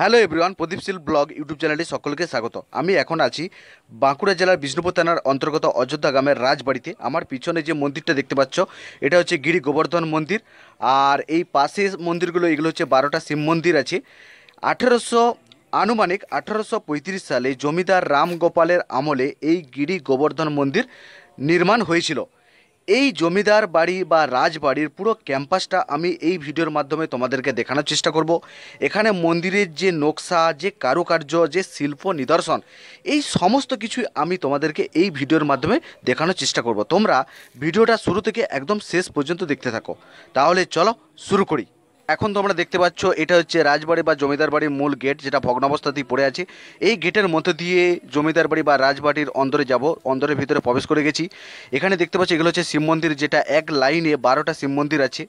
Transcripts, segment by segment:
Hello everyone, Pradipshil blog YouTube চ্যানেলে সকলকে স্বাগত। আমি এখন আছি বাঁকুড়া জেলার বিষ্ণুপুর থানার অন্তর্গত অযোধ্যা গ্রামের রাজবাড়িতে। আমার পিছনে যে মন্দিরটা দেখতে পাচ্ছ এটা হচ্ছে গিরি গোবর্ধন মন্দির। আর এই পাশে মন্দিরগুলো এগুলো হচ্ছে 12টা শিব মন্দির আছে। 1835 সালে জমিদার রাম গোপালের আমলে এই গিরি গোবর্ধন মন্দির নির্মাণ হয়েছিল। এই জমিদার বাড়ি বা রাজবাড়ির পুরো ক্যাম্পাসটা আমি এই ভিডিওর মাধ্যমে তোমাদেরকে দেখানোর চেষ্টা করব। এখানে মন্দিরের যে নকশা, যে কারুকার্য, যে শিল্প নিদর্শন, এই সমস্ত কিছুই আমি তোমাদেরকে এই ভিডিওর মাধ্যমে দেখানোর চেষ্টা করব। তোমরা ভিডিওটা শুরু থেকে একদম শেষ পর্যন্ত দেখতে থাকো। তাহলে চলো শুরু করি। এখন তোমরা দেখতে পাচ্ছ এটা হচ্ছে রাজবাড়ি বা জমিদার বাড়ির মূল গেট, যেটা ভগ্নাবস্থাতেই পড়ে আছে। এই গেটের মধ্যে দিয়ে জমিদার বাড়ি বা রাজবাড়ির অন্দরে যাব। অন্দরের ভিতরে প্রবেশ করে গেছি। এখানে দেখতে পাচ্ছি এগুলো হচ্ছে শিব মন্দির, যেটা এক লাইনে 12টা শিব মন্দির আছে।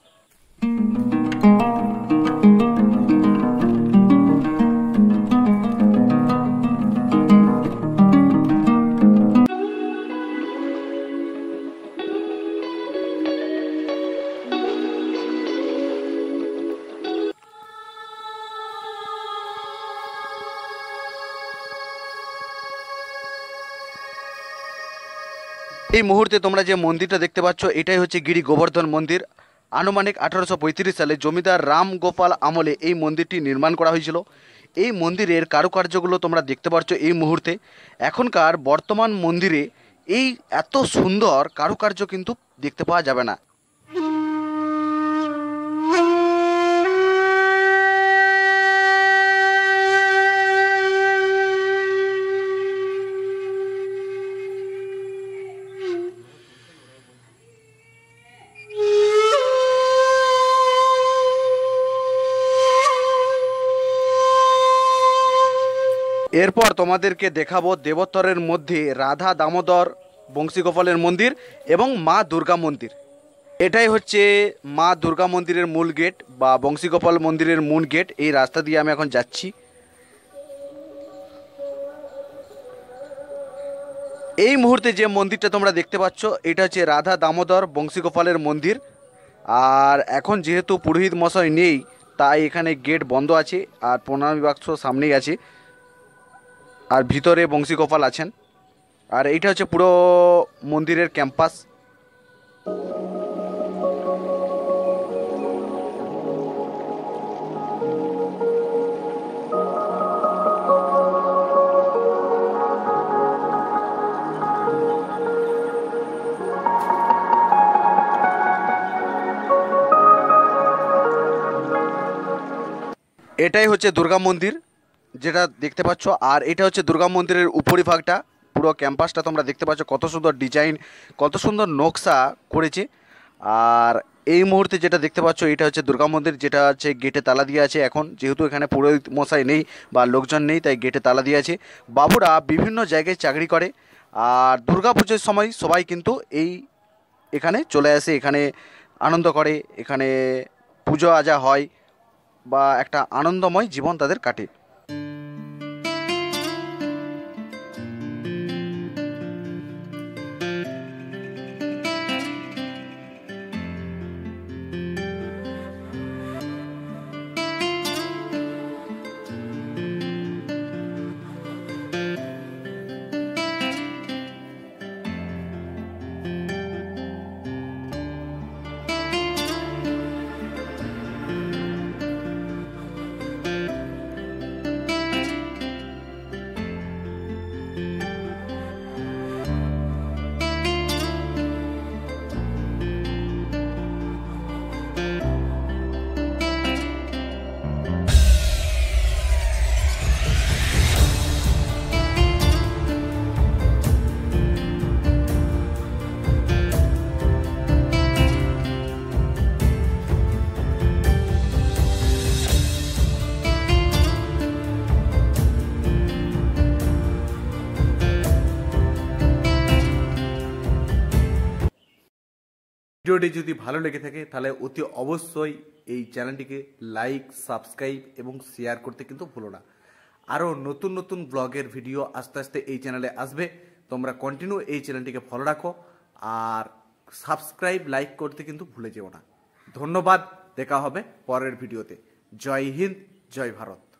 এই মুহূর্তে তোমরা যে মন্দিরটা দেখতে পাচ্ছ এটাই হচ্ছে গিরি গোবর্ধন মন্দির। আনুমানিক 1835 সালে জমিদার রাম গোপাল আমলে এই মন্দিরটি নির্মাণ করা হয়েছিল। এই মন্দিরের কারুকার্যগুলো তোমরা দেখতে পাচ্ছ এই মুহূর্তে। এখনকার বর্তমান মন্দিরে এই এত সুন্দর কারুকার্য কিন্তু দেখতে পাওয়া যাবে না। এরপর তোমাদেরকে দেখাবো দেবোত্তরের মধ্যে রাধা দামোদর বংশীগোপালের মন্দির এবং মা দুর্গা মন্দির। এটাই হচ্ছে মা দুর্গা মন্দিরের মূল গেট বা বংশীগোপাল মন্দিরের মূল গেট। এই রাস্তা দিয়ে আমি এখন যাচ্ছি। এই মুহূর্তে যে মন্দিরটা তোমরা দেখতে পাচ্ছ এটা হচ্ছে রাধা দামোদর বংশীগোপালের মন্দির। আর এখন যেহেতু পুরোহিত মশাই নেই, তাই এখানে গেট বন্ধ আছে আর প্রণামী বাক্স সামনেই আছে, আর ভিতরে বংশীগোপাল আছেন। আর এইটা হচ্ছে পুরো মন্দিরের ক্যাম্পাস। এটাই হচ্ছে দুর্গা মন্দির, যেটা দেখতে পাচ্ছ। আর এটা হচ্ছে দুর্গা মন্দিরের উপরিভাগটা। পুরো ক্যাম্পাসটা তোমরা দেখতে পাচ্ছ কত সুন্দর ডিজাইন, কত সুন্দর নকশা করেছে। আর এই মুহূর্তে যেটা দেখতে পাচ্ছ এটা হচ্ছে দুর্গা মন্দির, যেটা হচ্ছে গেটে তালা দিয়ে আছে। এখন যেহেতু এখানে পুরোহিত মশাই নেই বা লোকজন নেই, তাই গেটে তালা দিয়ে আছে। বাবুরা বিভিন্ন জায়গায় চাকরি করে, আর দুর্গা পুজোর সময় সবাই কিন্তু এখানে চলে আসে, এখানে আনন্দ করে, এখানে পুজো আজা হয় বা একটা আনন্দময় জীবন তাদের কাটে। ভিডিওটি যদি ভালো লেগে থাকে তাহলে অতি অবশ্যই এই চ্যানেলটিকে লাইক, সাবস্ক্রাইব এবং শেয়ার করতে কিন্তু ভুলো না। আরও নতুন নতুন ব্লগের ভিডিও আস্তে আস্তে এই চ্যানেলে আসবে। তোমরা কন্টিনিউ এই চ্যানেলটিকে ফলো রাখো আর সাবস্ক্রাইব, লাইক করতে কিন্তু ভুলে যেও না। ধন্যবাদ, দেখা হবে পরের ভিডিওতে। জয় হিন্দ, জয় ভারত।